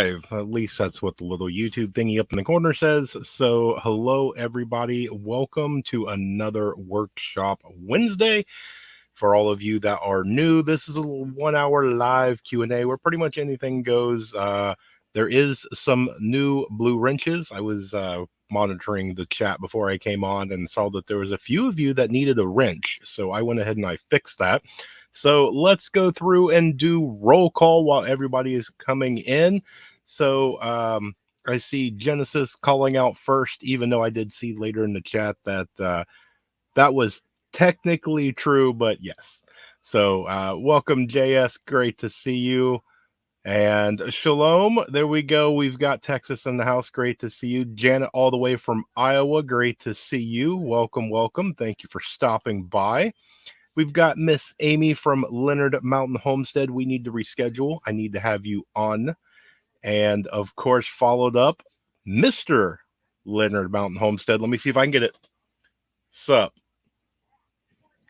live. At least that's what the little YouTube thingy up in the corner says. So, hello everybody. Welcome to another Workshop Wednesday. For all of you that are new, this is a 1 hour live Q&A where pretty much anything goes. There is some new blue wrenches. I was monitoring the chat before I came on and saw that there was a few of you that needed a wrench. So I went ahead and I fixed that. So let's go through and do roll call while everybody is coming in. So I see Genesis calling out first, even though I did see later in the chat that that was technically true, but yes. So welcome, JS. Great to see you. And Shalom, there we go. We've got Texas in the house. Great to see you. Janet, all the way from Iowa. Great to see you. Welcome, welcome. Thank you for stopping by. We've got Miss Amy from Leonard Mountain Homestead. We need to reschedule. I need to have you on. And of course, followed up, Mr. Leonard Mountain Homestead. Let me see if I can get it. Sup?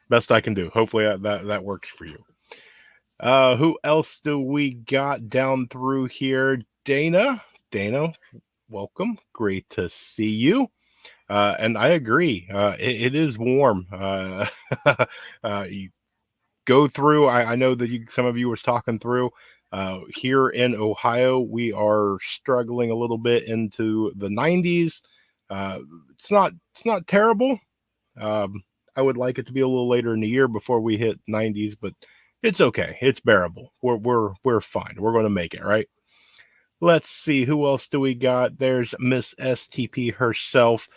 Best I can do. Hopefully that works for you. Who else do we got down through here? Dana, welcome. Great to see you. And I agree. It is warm. You go through. I know that some of you was talking through. Here in Ohio, we are struggling a little bit into the 90s. It's not terrible. I would like it to be a little later in the year before we hit 90s, but it's okay. It's bearable. We're fine. We're going to make it, right? Let's see. Who else do we got? There's Miss STP herself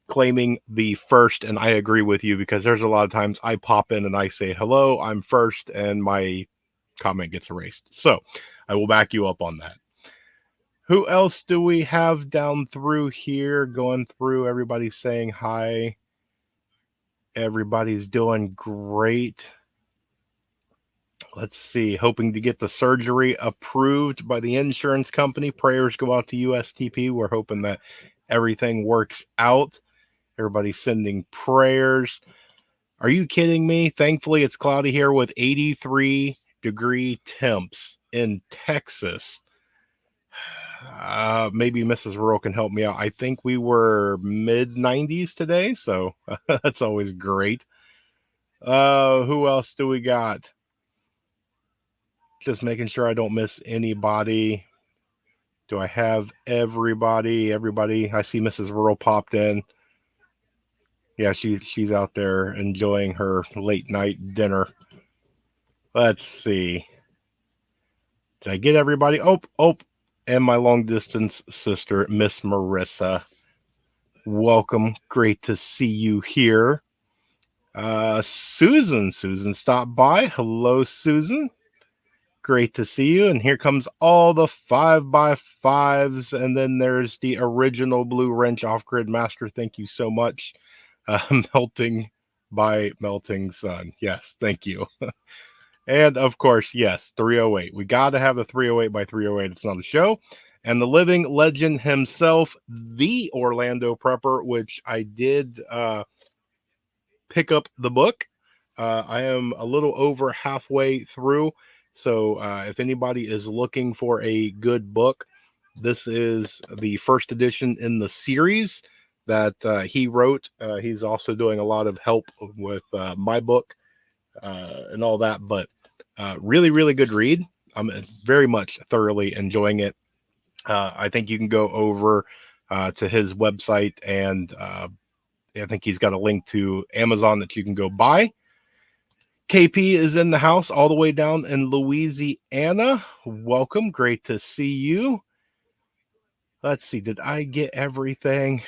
claiming the first, and I agree with you because there's a lot of times I pop in and I say, hello, I'm first, and my comment gets erased. So I will back you up on that. Who else do we have down through here? Going through, everybody saying hi. Everybody's doing great. Let's see, hoping to get the surgery approved by the insurance company. Prayers go out to USTP. We're hoping that everything works out. Everybody's sending prayers. Are you kidding me? Thankfully, it's cloudy here with 83-degree temps in Texas. Maybe Mrs. Rural can help me out. I think we were mid-90s today, so that's always great. Who else do we got? Just making sure I don't miss anybody. Do I have everybody? Everybody. I see Mrs. Rural popped in. Yeah, she's out there enjoying her late night dinner. Let's see. Did I get everybody? Oh, and my long distance sister, Miss Marissa. Welcome. Great to see you here. Susan stopped by. Hello, Susan. Great to see you. And here comes all the 5x5s. And then there's the original Blue Wrench Off-Grid Master. Thank you so much. Melting by Melting Sun. Yes, thank you. And of course, yes, 308. We got to have the 308 by 308. It's not a show. And the living legend himself, the Orlando Prepper, which I did pick up the book. I am a little over halfway through. So if anybody is looking for a good book, this is the first edition in the series that he wrote. He's also doing a lot of help with my book and all that, but really, really good read. I'm very much thoroughly enjoying it. I think you can go over to his website, and I think he's got a link to Amazon that you can go buy. KP is in the house all the way down in Louisiana. Welcome. Great to see you. Let's see. Did I get everything?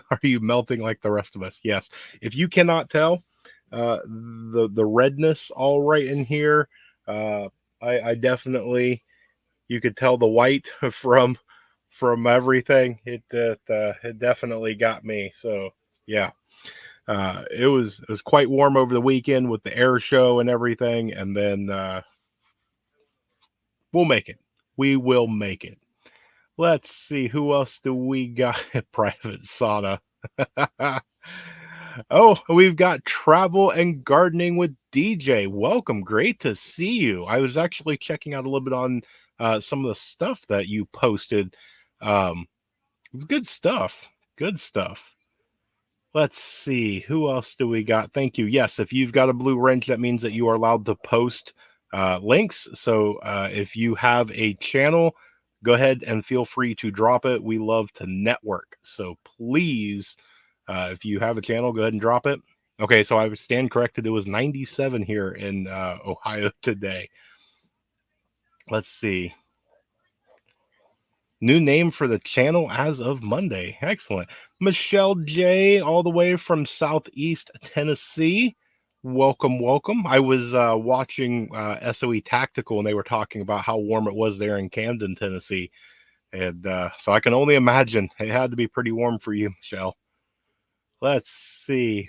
Are you melting like the rest of us? Yes. If you cannot tell, the redness all right in here, I definitely, you could tell the white from everything. It definitely got me. So yeah. It was quite warm over the weekend with the air show and everything, and then we'll make it. We will make it. Let's see, who else do we got? Private sauna. Oh, we've got travel and gardening with DJ. Welcome, great to see you. I was actually checking out a little bit on some of the stuff that you posted. It's good stuff. Good stuff. Let's see. Who else do we got? Thank you. Yes, if you've got a blue wrench, that means that you are allowed to post links. So if you have a channel, go ahead and feel free to drop it. We love to network. So please, if you have a channel, go ahead and drop it. Okay, so I stand corrected. It was 97 here in Ohio today. Let's see. New name for the channel as of Monday. Excellent. Michelle J, all the way from Southeast Tennessee. Welcome, welcome. I was watching SOE Tactical, and they were talking about how warm it was there in Camden, Tennessee. And so I can only imagine it had to be pretty warm for you, Michelle. Let's see.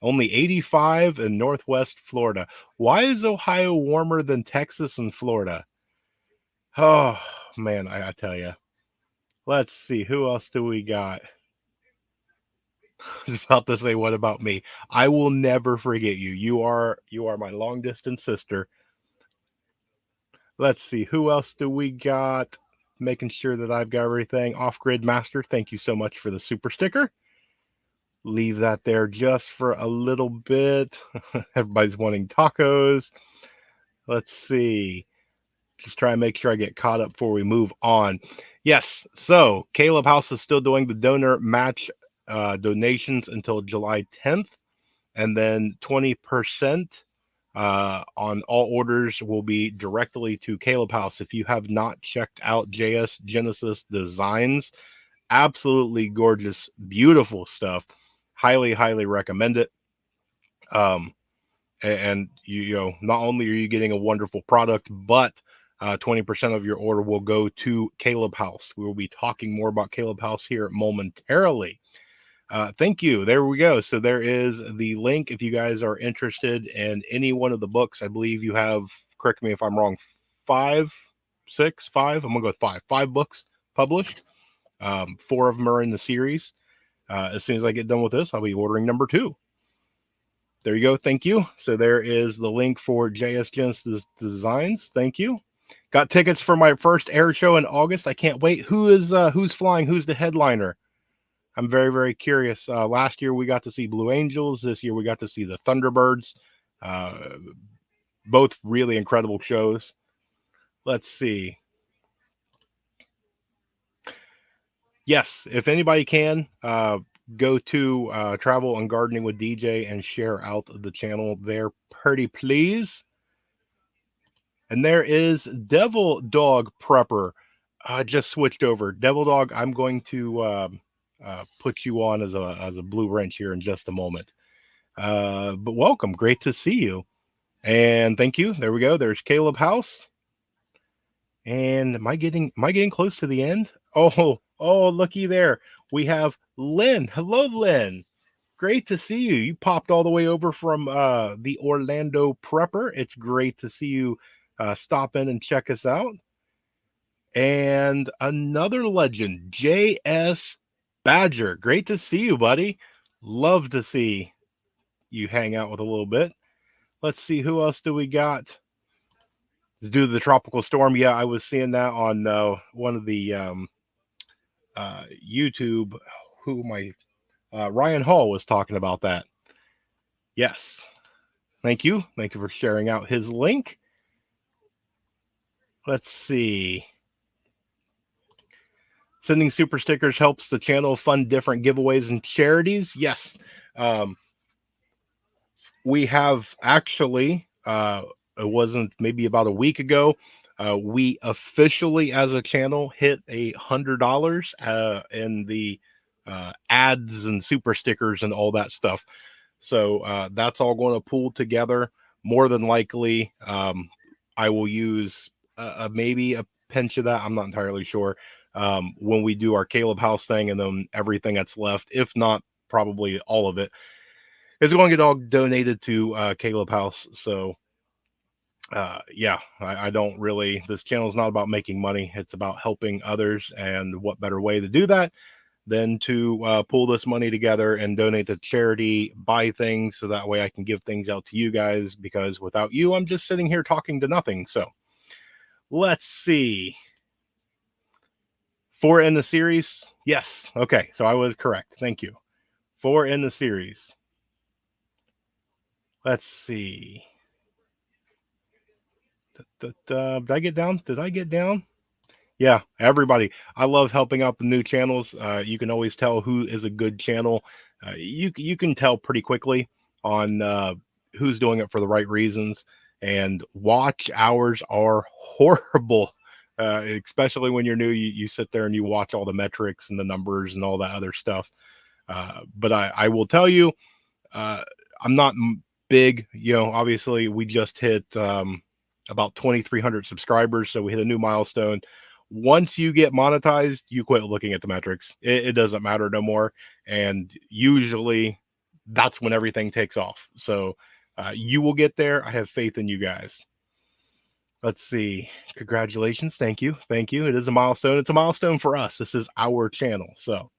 Only 85 in Northwest Florida. Why is Ohio warmer than Texas and Florida? Oh, man, I tell you. Let's see. Who else do we got? I was about to say, what about me? I will never forget you. You are my long distance sister. Let's see. Who else do we got? Making sure that I've got everything. Off Grid Master, thank you so much for the super sticker. Leave that there just for a little bit. Everybody's wanting tacos. Let's see. Just try and make sure I get caught up before we move on. Yes, so Caleb House is still doing the donor match donations until July 10th, and then 20% on all orders will be directly to Caleb House. If you have not checked out JS Genesis Designs, absolutely gorgeous, beautiful stuff. Highly, highly recommend it. And you know, not only are you getting a wonderful product, but 20% of your order will go to Caleb House. We will be talking more about Caleb House here momentarily. Thank you. There we go. So there is the link if you guys are interested in any one of the books. I believe you have, correct me if I'm wrong, five. I'm gonna go with five. Five books published. Four of them are in the series. As soon as I get done with this, I'll be ordering number 2. There you go. Thank you. So there is the link for JS Genesis Designs. Thank you. Got tickets for my first air show in August. I can't wait. Who's flying? Who's the headliner? I'm very, very curious. Last year we got to see Blue Angels. This year we got to see the Thunderbirds. Both really incredible shows. Let's see. Yes, if anybody can, go to Travel and Gardening with DJ and share out the channel there, pretty please. And there is Devil Dog Prepper. I just switched over. Devil Dog, I'm going to put you on as a blue wrench here in just a moment. But welcome, great to see you, and thank you. There we go. There's Caleb House. And am I getting close to the end? Oh, looky there. We have Lynn. Hello, Lynn. Great to see you. You popped all the way over from the Orlando Prepper. It's great to see you stop in and check us out. And another legend, JS Badger. Great to see you, buddy. Love to see you hang out with a little bit. Let's see, who else do we got? Due to the tropical storm. Yeah, I was seeing that on one of the YouTube. Who my Ryan Hall was talking about that. Yes. Thank you. Thank you for sharing out his link. Let's see. Sending super stickers helps the channel fund different giveaways and charities. Yes. We have actually, it wasn't maybe about a week ago, we officially as a channel hit $100 in the ads and super stickers and all that stuff. So that's all going to pool together. More than likely, I will use maybe a pinch of that. I'm not entirely sure when we do our Caleb House thing, and then everything that's left, if not probably all of it, is going to get all donated to Caleb House. So yeah, I don't really, this channel is not about making money. It's about helping others. And what better way to do that than to pull this money together and donate to charity, buy things, so that way I can give things out to you guys, because without you, I'm just sitting here talking to nothing. So Let's see. 4 in the series? Yes. Okay, so I was correct. Thank you. 4 in the series. Let's see. Did I get down? Did I get down? Yeah, everybody. I love helping out the new channels. You can always tell who is a good channel. You can tell pretty quickly on who's doing it for the right reasons. And watch hours are horrible, especially when you're new. You sit there and you watch all the metrics and the numbers and all that other stuff. But I will tell you, uh, I'm not big. Obviously, we just hit about 2,300 subscribers, so we hit a new milestone. Once you get monetized, you quit looking at the metrics. It doesn't matter no more, and usually that's when everything takes off. So you will get there. I have faith in you guys. Let's see. Congratulations. Thank you. Thank you. It is a milestone. It's a milestone for us. This is our channel. So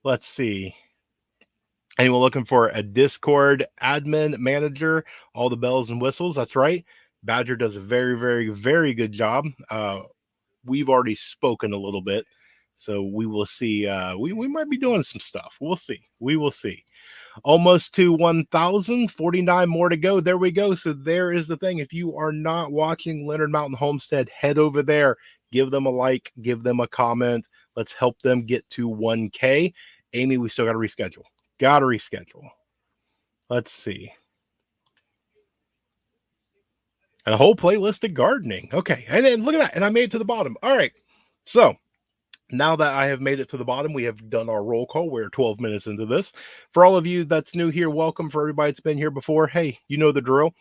let's see. Anyone looking for a Discord admin manager? All the bells and whistles. That's right. Badger does a very, very, very good job. We've already spoken a little bit, so we will see. We might be doing some stuff. We'll see. We will see. Almost to 1,049 more to go. There we go. So there is the thing. If you are not watching Leonard Mountain Homestead, head over there. Give them a like. Give them a comment. Let's help them get to 1K. Amy, we still got to reschedule. Got to reschedule. Let's see. And a whole playlist of gardening. Okay. And then look at that. And I made it to the bottom. All right. So now that I have made it to the bottom, we have done our roll call. We're 12 minutes into this. For all of you that's new here, welcome. For everybody that's been here before, hey, you know the drill.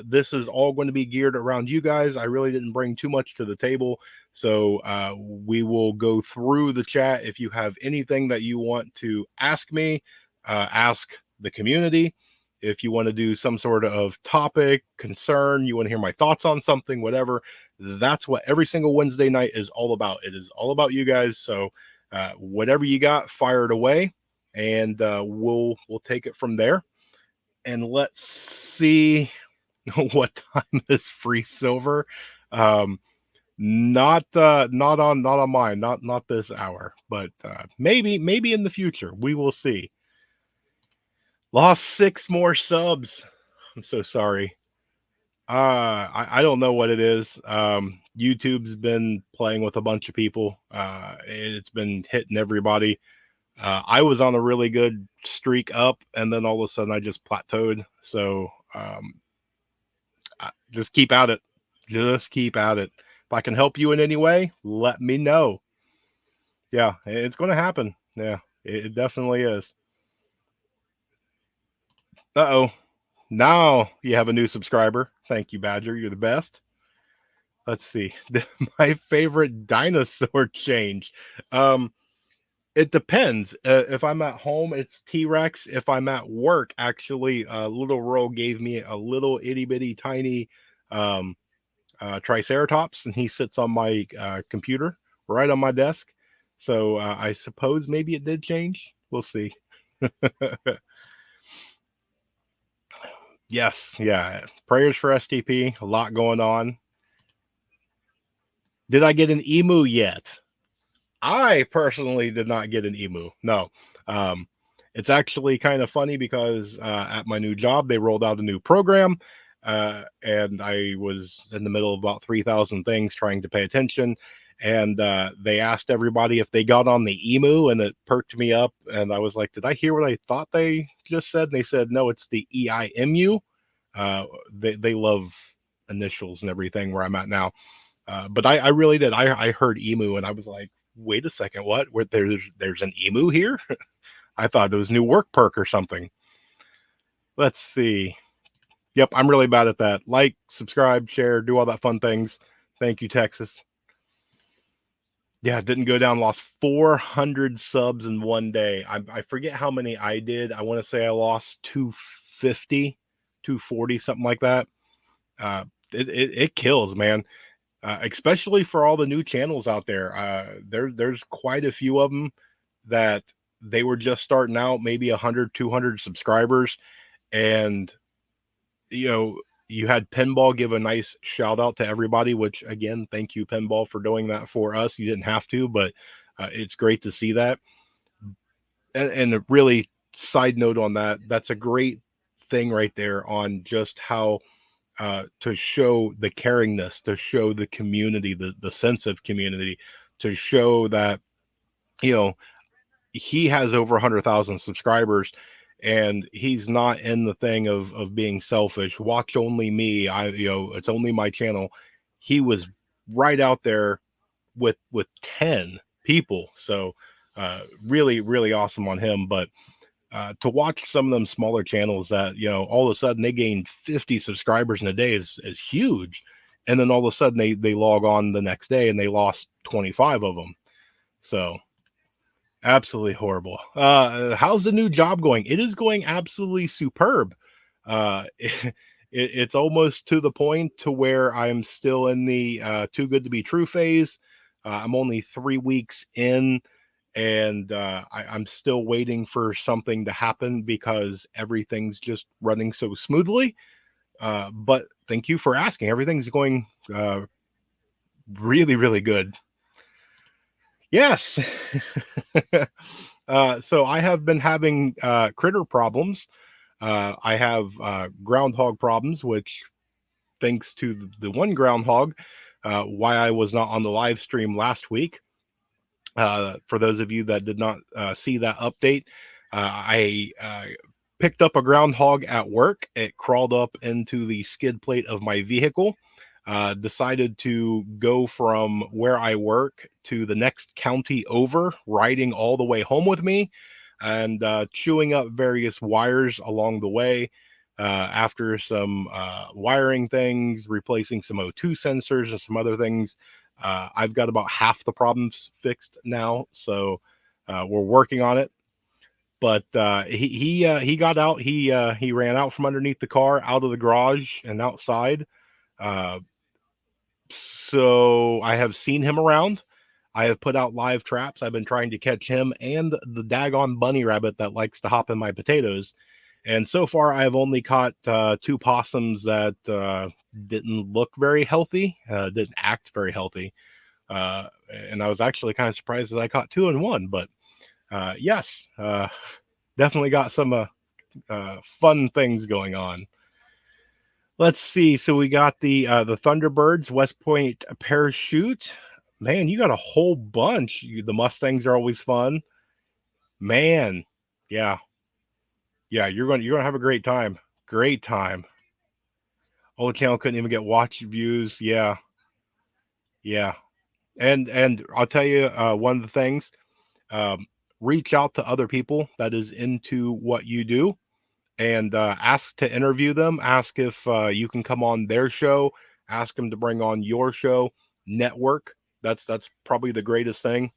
This is all going to be geared around you guys. I really didn't bring too much to the table. So we will go through the chat. If you have anything that you want to ask me, ask the community. If you want to do some sort of topic, concern, you want to hear my thoughts on something, whatever, that's what every single Wednesday night is all about. It is all about you guys. So whatever you got, fire it away, and we'll take it from there. And let's see what time is free silver. Not on mine, not this hour, but maybe in the future. We will see. Lost 6 more subs. I'm so sorry. I don't know what it is. YouTube's been playing with a bunch of people. It's been hitting everybody. I was on a really good streak up, and then all of a sudden I just plateaued. So just keep at it. Just keep at it. If I can help you in any way, let me know. Yeah, it's going to happen. Yeah, it definitely is. Uh-oh. Now you have a new subscriber. Thank you, Badger. You're the best. Let's see. My favorite dinosaur change. It depends. If I'm at home, it's T-Rex. If I'm at work, actually, Little Roll gave me a little itty bitty tiny Triceratops, and he sits on my computer right on my desk. So I suppose maybe it did change. We'll see. Yes, yeah. Prayers for STP. A lot going on. Did I get an emu yet? I personally did not get an emu. No. It's actually kind of funny because at my new job, they rolled out a new program. And I was in the middle of about 3,000 things trying to pay attention. And they asked everybody if they got on the emu, and it perked me up. And I was like, did I hear what I thought they just said? And they said, no, it's the EIMU. They love initials and everything where I'm at now. But I really did. I heard emu, and I was like, wait a second, what? Where there's an emu here? I thought it was new work perk or something. Let's see. Yep, I'm really bad at that. Like, subscribe, share, do all that fun things. Thank you, Texas. Yeah, didn't go down. Lost 400 subs in one day. I forget how many I did. I want to say I lost 250, 240, something like that. It kills, man. Especially for all the new channels out there. There's quite a few of them that they were just starting out, maybe 100, 200 subscribers. And, you you had Pinball give a nice shout out to everybody, which again, thank you, Pinball, for doing that for us. You didn't have to, but it's great to see that. And a really side note on that, that's a great thing right there on just how to show the caringness, to show the community, the sense of community, to show that, you know, he has over 100,000 subscribers and he's not in the thing of being selfish, watch only me, it's only my channel. He was right out there with 10 people. So really, really awesome on him. But to watch some of them smaller channels that, all of a sudden they gained 50 subscribers in a day is huge. And then all of a sudden they log on the next day and they lost 25 of them. So absolutely horrible. How's the new job going? It is going absolutely superb. It's almost to the point to where I'm still in the too good to be true phase. I'm only 3 weeks in, and I'm still waiting for something to happen because everything's just running so smoothly. But thank you for asking. Everything's going really, really good. Yes. So I have been having critter problems. I have groundhog problems, which thanks to the one groundhog, why I was not on the live stream last week. For those of you that did not see that update, I picked up a groundhog at work. It crawled up into the skid plate of my vehicle. Decided to go from where I work to the next county over, riding all the way home with me, and chewing up various wires along the way. After some wiring things, replacing some O2 sensors and some other things, I've got about half the problems fixed now. So we're working on it. But he got out. He ran out from underneath the car, out of the garage, and outside. So I have seen him around. I have put out live traps. I've been trying to catch him and the daggone bunny rabbit that likes to hop in my potatoes. And so far, I have only caught 2 possums that didn't look very healthy, didn't act very healthy. And I was actually kind of surprised that I caught 2 in 1. But yes, definitely got some fun things going on. Let's see. So we got the Thunderbirds, West Point Parachute. Man, you got a whole bunch. The Mustangs are always fun. Man, yeah, You're gonna have a great time. Great time. Old channel couldn't even get watch views. Yeah, yeah. And I'll tell you one of the things. Reach out to other people that is into what you do and ask to interview them. Ask if you can come on their show. Ask them to bring on your show. Network. That's probably the greatest thing.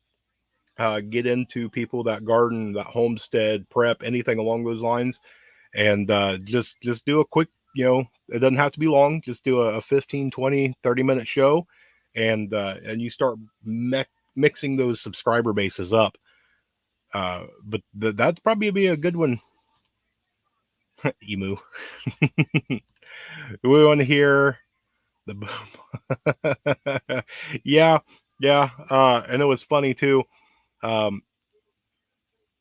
Get into people that garden, that homestead, prep, anything along those lines, and just do a quick. It doesn't have to be long. Just do a 15, 20, 30-minute show, and you start mixing those subscriber bases up. But that'd probably be a good one. Emu. We want to hear the boom. Yeah. And it was funny too.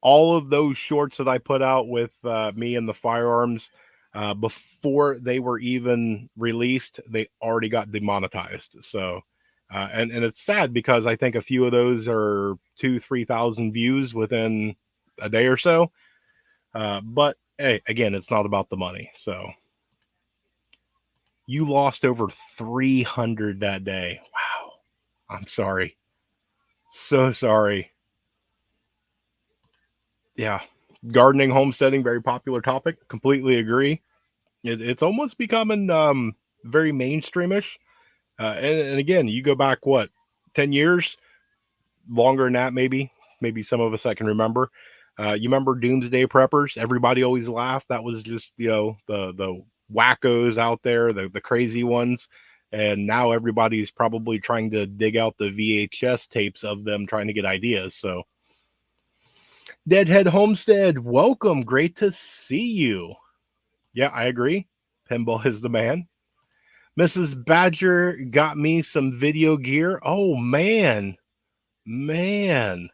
All of those shorts that I put out with me and the firearms, before they were even released, they already got demonetized. So, and it's sad because I think a few of those are 2,000-3,000 views within a day or so. But hey, again, it's not about the money. So you lost over 300 that day. Wow. I'm sorry. So sorry. Yeah. Gardening, homesteading, very popular topic. Completely agree. It's almost becoming very mainstreamish. And again, you go back, 10 years? Longer than that, maybe. Maybe some of us that can remember. You remember Doomsday Preppers? Everybody always laughed. That was just, the wackos out there, the crazy ones. And now everybody's probably trying to dig out the VHS tapes of them trying to get ideas. So, Deadhead Homestead, welcome. Great to see you. Yeah, I agree. Pinball is the man. Mrs. Badger got me some video gear. Oh man, man,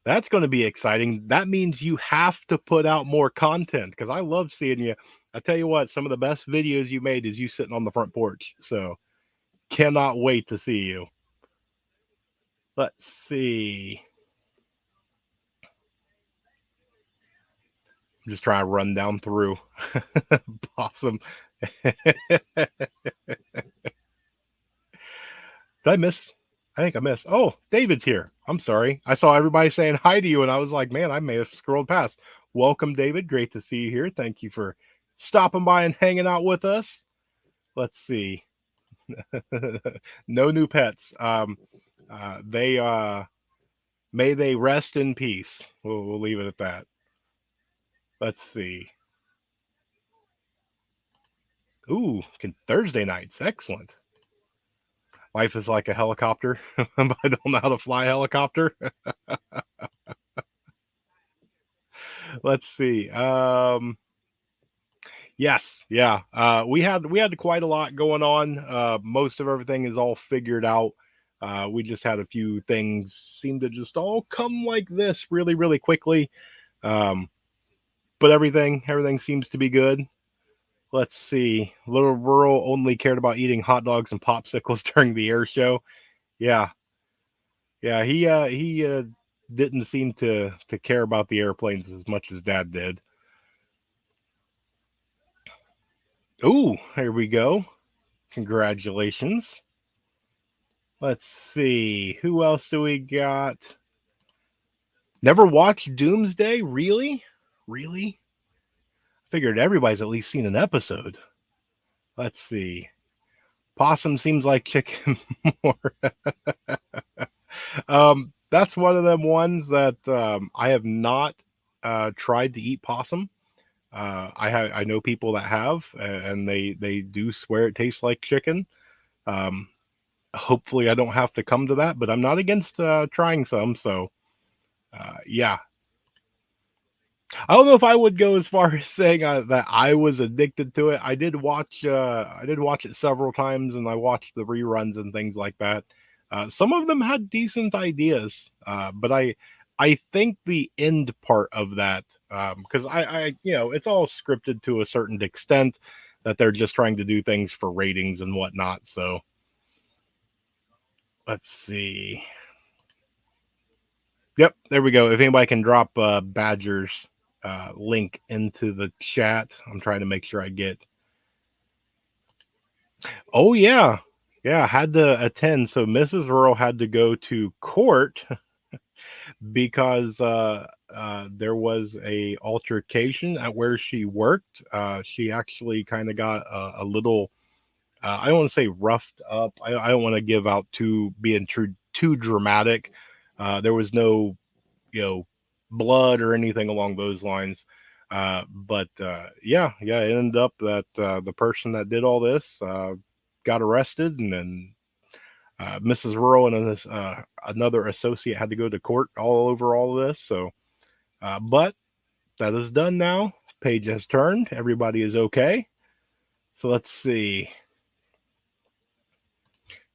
that's going to be exciting. That means you have to put out more content because I love seeing you. I tell you what, some of the best videos you made is you sitting on the front porch. So cannot wait to see you. Let's see. I'm just trying to run down through. Awesome. Did I miss? I think I missed. Oh, David's here. I'm sorry. I saw everybody saying hi to you, and I was like, man, I may have scrolled past. Welcome, David. Great to see you here. Thank you for stopping by and hanging out with us. Let's see. No new pets. They may they rest in peace. We'll leave it at that. Let's see. Ooh, Thursday nights. Excellent. Life is like a helicopter, but I don't know how to fly a helicopter. Let's see. Yes, yeah. We had quite a lot going on. Most of everything is all figured out. We just had a few things seem to just all come like this really, really quickly. Um, but everything seems to be good. Let's see. Little Rural only cared about eating hot dogs and popsicles during the air show. Yeah, yeah. He didn't seem to care about the airplanes as much as Dad did. Ooh, here we go. Congratulations. Let's see. Who else do we got? Never watched Doomsday? Really? Really? Figured everybody's at least seen an episode. Let's see. Possum seems like chicken more. That's one of them ones that I have not tried to eat possum. I know people that have, and they do swear it tastes like chicken. Um, Hopefully, I don't have to come to that, but I'm not against trying some. So, yeah, I don't know if I would go as far as saying that I was addicted to it. I did watch it several times, and I watched the reruns and things like that. Some of them had decent ideas, but I think the end part of that, because it's all scripted to a certain extent that they're just trying to do things for ratings and whatnot. So let's see. Yep, there we go. If anybody can drop Badger's link into the chat, I'm trying to make sure I get. Oh yeah, yeah. Had to attend. So Mrs. Rural had to go to court because there was a altercation at where she worked. She actually kind of got a little. I don't want to say roughed up. I don't want to give out being too dramatic. There was no blood or anything along those lines. But yeah, it ended up that the person that did all this got arrested, and then Mrs. Rural and another associate had to go to court all over all of this. So, but that is done now. Page has turned. Everybody is okay. So let's see.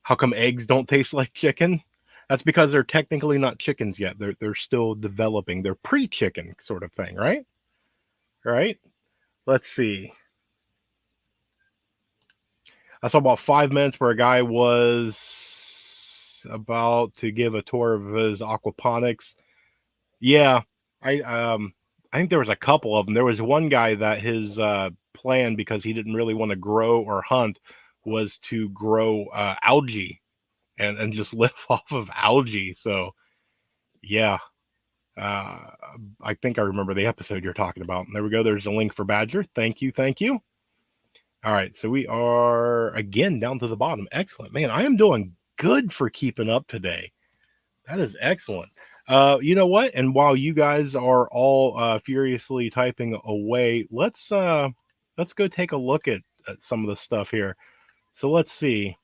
How come eggs don't taste like chicken? That's because they're technically not chickens yet. They're still developing. They're pre-chicken sort of thing, right? Right? Let's see. I saw about 5 minutes where a guy was about to give a tour of his aquaponics. Yeah, I think there was a couple of them. There was one guy that his plan, because he didn't really want to grow or hunt, was to grow algae and just live off of algae. So yeah, uh, I think I remember the episode you're talking about. There we go. There's a link for Badger. Thank you, thank you. All right, so we are again down to the bottom. Excellent, man. I am doing good for keeping up today. That is excellent. You know what? And while you guys are all furiously typing away, let's go take a look at some of the stuff here. So let's see.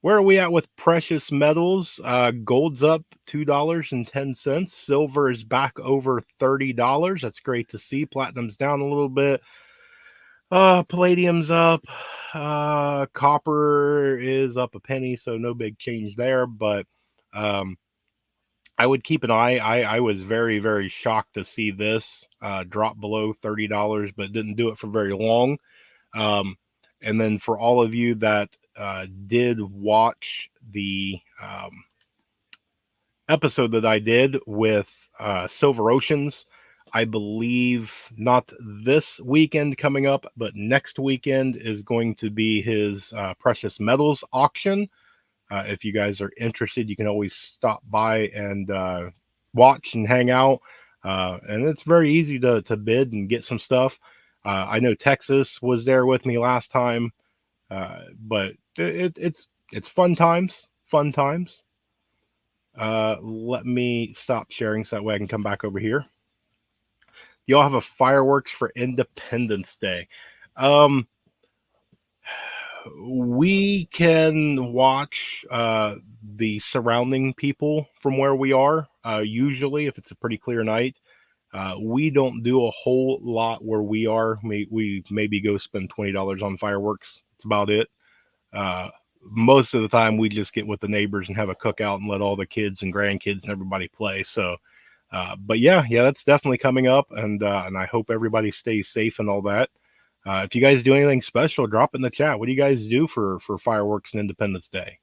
Where are we at with precious metals? Gold's up $2.10. Silver is back over $30. That's great to see. Platinum's down a little bit. Palladium's up. Copper is up a penny, so no big change there. But um, I would keep an eye. I was very, very shocked to see this drop below $30, but didn't do it for very long. Um, and then for all of you that did watch the episode that I did with Silver Oceans, I believe not this weekend coming up, but next weekend is going to be his precious metals auction. If you guys are interested, you can always stop by and watch and hang out. And it's very easy to bid and get some stuff. I know Texas was there with me last time, but it's fun times. Fun times. Let me stop sharing so that way I can come back over here. Y'all have a fireworks for Independence Day. Um, we can watch the surrounding people from where we are. Usually, if it's a pretty clear night, we don't do a whole lot where we are. We maybe go spend $20 on fireworks. That's about it. Uh, Most of the time, we just get with the neighbors and have a cookout and let all the kids and grandkids and everybody play. So, but yeah, that's definitely coming up, and I hope everybody stays safe and all that. If you guys do anything special, drop it in the chat. What do you guys do for fireworks and Independence Day?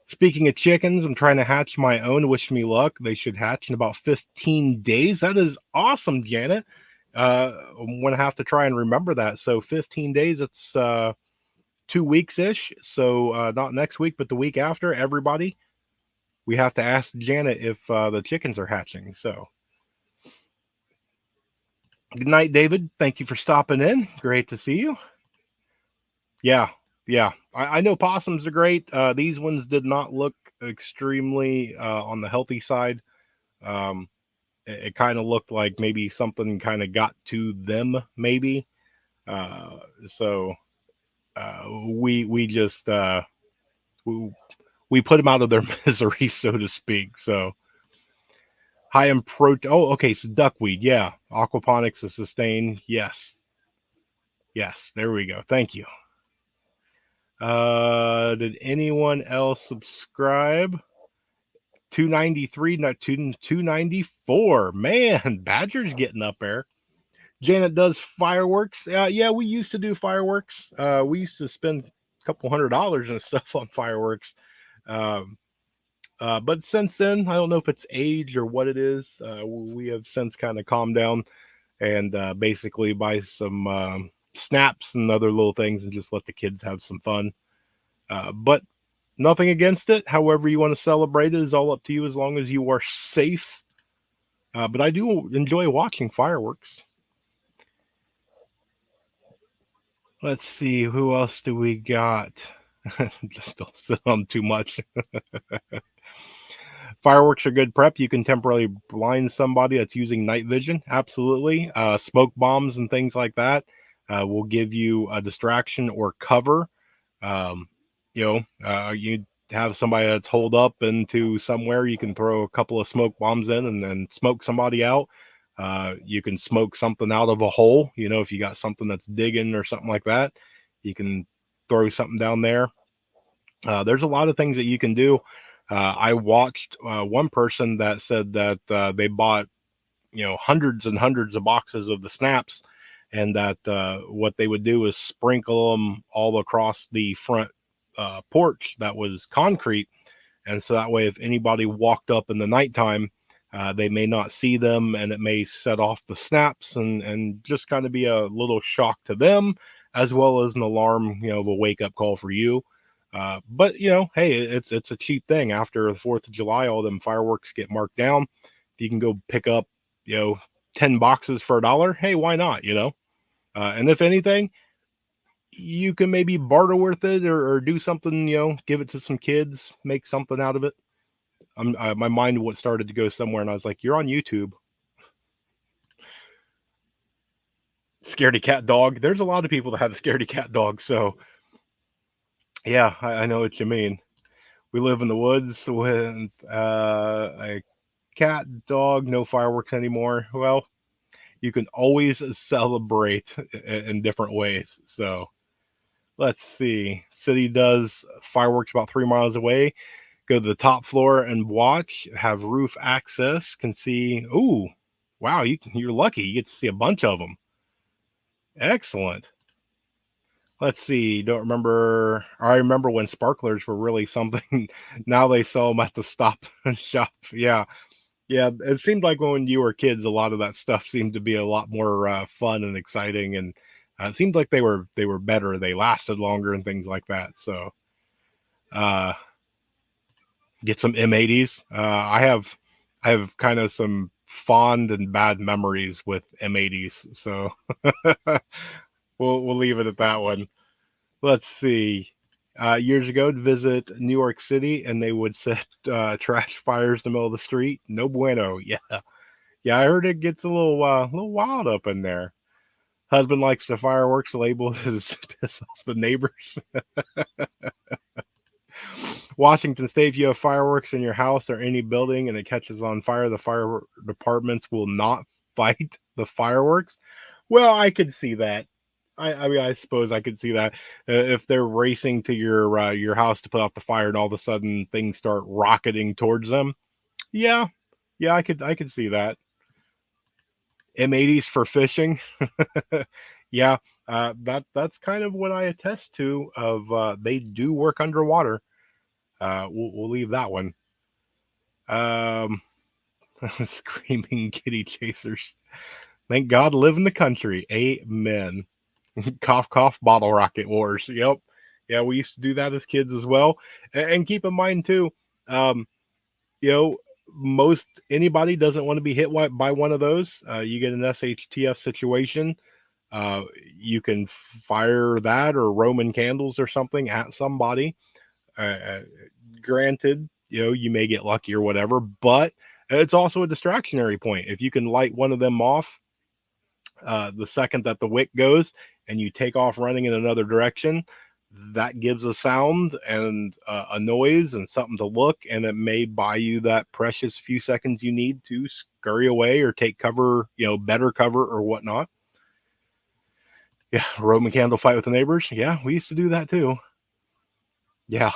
Speaking of chickens, I'm trying to hatch my own. Wish me luck. They should hatch in about 15 days. That is awesome, Janet. I'm gonna have to try and remember that. So 15 days. It's 2 weeks ish. So not next week, but the week after. Everybody, we have to ask Janet if the chickens are hatching. So good night, David. Thank you for stopping in. Great to see you. Yeah, yeah. I know possums are great. These ones did not look extremely on the healthy side. Um, it kind of looked like maybe something kind of got to them, maybe. Uh, so we just we, we put them out of their misery, so to speak. So high in protein. Oh, okay. So duckweed, yeah. Aquaponics is sustained. Yes, yes. There we go. Thank you. Did anyone else subscribe? 293, not 294. Man, Badger's getting up there. Janet does fireworks. Yeah, we used to do fireworks. We used to spend a couple $100 and stuff on fireworks. Um, but since then, I don't know if it's age or what it is. We have since kind of calmed down and basically buy some snaps and other little things and just let the kids have some fun. But nothing against it. However, you want to celebrate it is all up to you as long as you are safe. But I do enjoy watching fireworks. Let's see, who else do we got? Just don't sit on too much. Fireworks are good prep. You can temporarily blind somebody that's using night vision. Absolutely. Smoke bombs and things like that will give you a distraction or cover. Um, you have somebody that's holed up into somewhere, you can throw a couple of smoke bombs in and then smoke somebody out. You can smoke something out of a hole. If you got something that's digging or something like that, you can throw something down there. There's a lot of things that you can do. I watched one person that said that they bought, hundreds and hundreds of boxes of the snaps, and that what they would do is sprinkle them all across the front porch that was concrete. And so that way, if anybody walked up in the nighttime, they may not see them, and it may set off the snaps and just kind of be a little shock to them, as well as an alarm, a wake up call for you. But hey, it's a cheap thing. After the 4th of July, all them fireworks get marked down. If you can go pick up, 10 boxes for $1, hey, why not? And if anything, you can maybe barter with it or do something. Give it to some kids, make something out of it. My mind what started to go somewhere, and I was like, "You're on YouTube." Scaredy cat dog. There's a lot of people that have a scaredy cat dog, so yeah, I know what you mean. We live in the woods with a cat, dog, no fireworks anymore. Well, You can always celebrate in different ways. So let's see. City does fireworks about 3 miles away. Go to the top floor and watch. Have roof access. Can see. Ooh, wow! You're lucky. You get to see a bunch of them. Excellent. Let's see. Don't remember. I remember when sparklers were really something. Now they sell them at the Stop and Shop. Yeah, yeah. It seemed like when you were kids, a lot of that stuff seemed to be a lot more fun and exciting, and it seemed like they were better. They lasted longer and things like that. So, uh, get some M80s. I have kind of some fond and bad memories with M80s. So we'll leave it at that one. Let's see. Years ago, to visit New York City, and they would set trash fires in the middle of the street. No bueno. Yeah, yeah. I heard it gets a little wild up in there. Husband likes the fireworks labeled as piss off the neighbors. Washington State, if you have fireworks in your house or any building and it catches on fire, the fire departments will not fight the fireworks. Well, I could see that. I mean, I suppose I could see that if they're racing to your house to put out the fire, and all of a sudden things start rocketing towards them. Yeah, yeah, I could see that. M80s for fishing. Yeah, that's kind of what I attest to. Of they do work underwater. We'll leave that one. Um, Screaming kitty chasers. Thank God, live in the country. Amen. Cough, cough. Bottle rocket wars. Yep. Yeah, we used to do that as kids as well. And keep in mind too, um, you know, most anybody doesn't want to be hit by one of those. You get an SHTF situation. You can fire that or Roman candles or something at somebody. Uh, Granted, you may get lucky or whatever, but it's also a distractionary point. If you can light one of them off the second that the wick goes and you take off running in another direction, that gives a sound and a noise and something to look, and it may buy you that precious few seconds you need to scurry away or take cover, better cover or whatnot. Yeah, Roman candle fight with the neighbors. Yeah, we used to do that too. Yeah.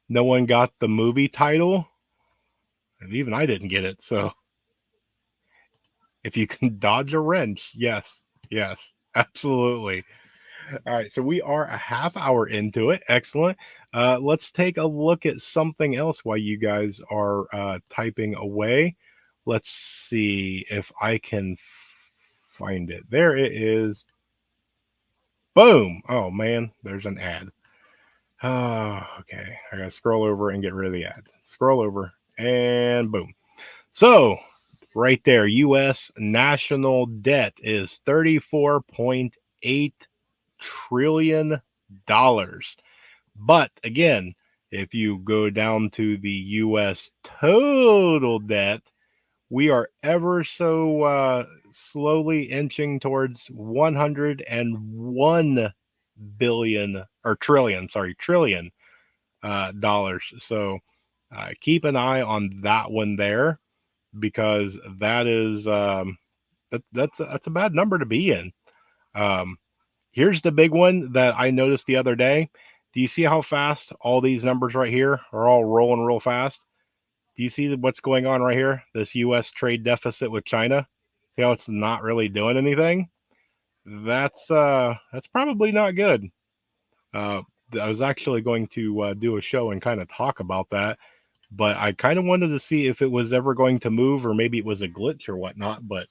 No one got the movie title, and even I didn't get it. So if you can dodge a wrench, yes, yes, absolutely. All right, so we are a half hour into it. Excellent. Let's take a look at something else while you guys are typing away. Let's see if I can find it. There it is. Boom. Oh man, there's an ad. Okay. I gotta scroll over and get rid of the ad. Scroll over and boom. So right there, U.S. national debt is $34.8 trillion. But again, if you go down to the U.S. total debt, we are ever so slowly inching towards 101 billion or trillion, sorry, trillion dollars. So keep an eye on that one there, because that is that's a bad number to be in. Um, Here's the big one that I noticed the other day. Do you see how fast all these numbers right here are all rolling real fast? Do you see what's going on right here? This U.S. trade deficit with China. See how it's not really doing anything? That's probably not good. Uh, I was actually going to do a show and kind of talk about that, but I kind of wanted to see if it was ever going to move, or maybe it was a glitch or whatnot. But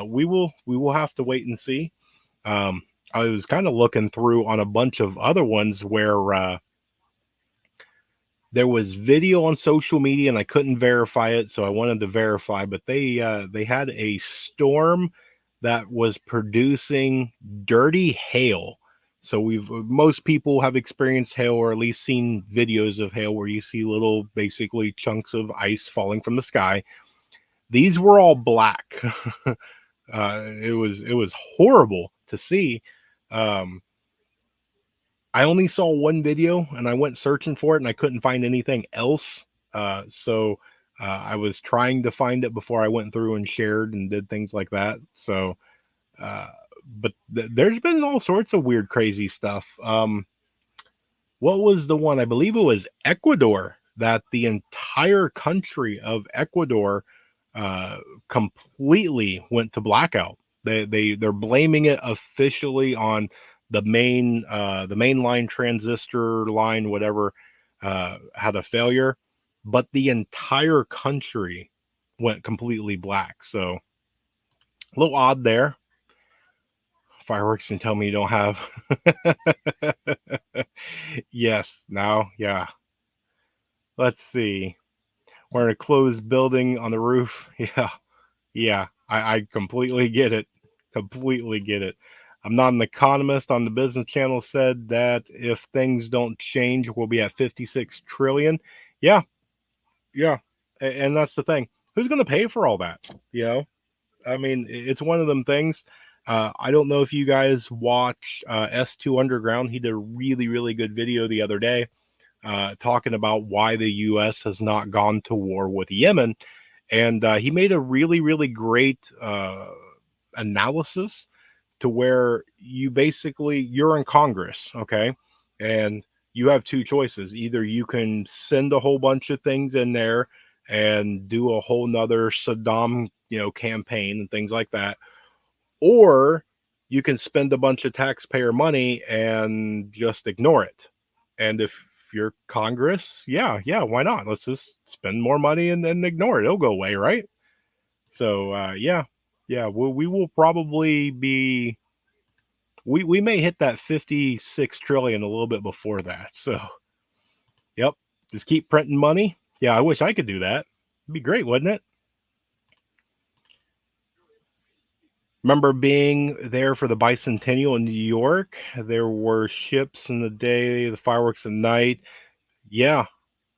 we will have to wait and see. Um, I was kind of looking through on a bunch of other ones where there was video on social media and I couldn't verify it, so I wanted to verify. But they had a storm that was producing dirty hail. So most people have experienced hail, or at least seen videos of hail where you see little basically chunks of ice falling from the sky. These were all black. It was horrible to see. Um, I only saw one video and I went searching for it and I couldn't find anything else. So I was trying to find it before I went through and shared and did things like that. So, uh, but there's been all sorts of weird, crazy stuff. What was the one? I believe it was Ecuador, that the entire country of Ecuador uh, completely went to blackout. They're blaming it officially on the mainline transistor line, whatever, had a failure, but the entire country went completely black. So a little odd there. Fireworks and tell me you don't have. Yes, now, yeah. Let's see. We're in a closed building on the roof. Yeah, yeah. I completely get it. Completely get it. I'm not an economist. On the business channel said that if things don't change, we'll be at 56 trillion. Yeah, yeah. And that's the thing. Who's going to pay for all that? You know, I mean, it's one of them things. I don't know if you guys watch S2 Underground. He did a really, really good video the other day talking about why the U.S. has not gone to war with Yemen. And he made a really, really great analysis to where you're in Congress, okay? And you have two choices. Either you can send a whole bunch of things in there and do a whole nother Saddam, campaign and things like that, or you can spend a bunch of taxpayer money and just ignore it. And if you're Congress, yeah, why not? Let's just spend more money and then ignore it. It'll go away, right? So yeah, we will probably be we may hit that 56 trillion a little bit before that. So yep, just keep printing money. Yeah, I wish I could do that. It'd be great, wouldn't it? Remember being there for the bicentennial in New York? There were ships in the day, the fireworks at night. Yeah,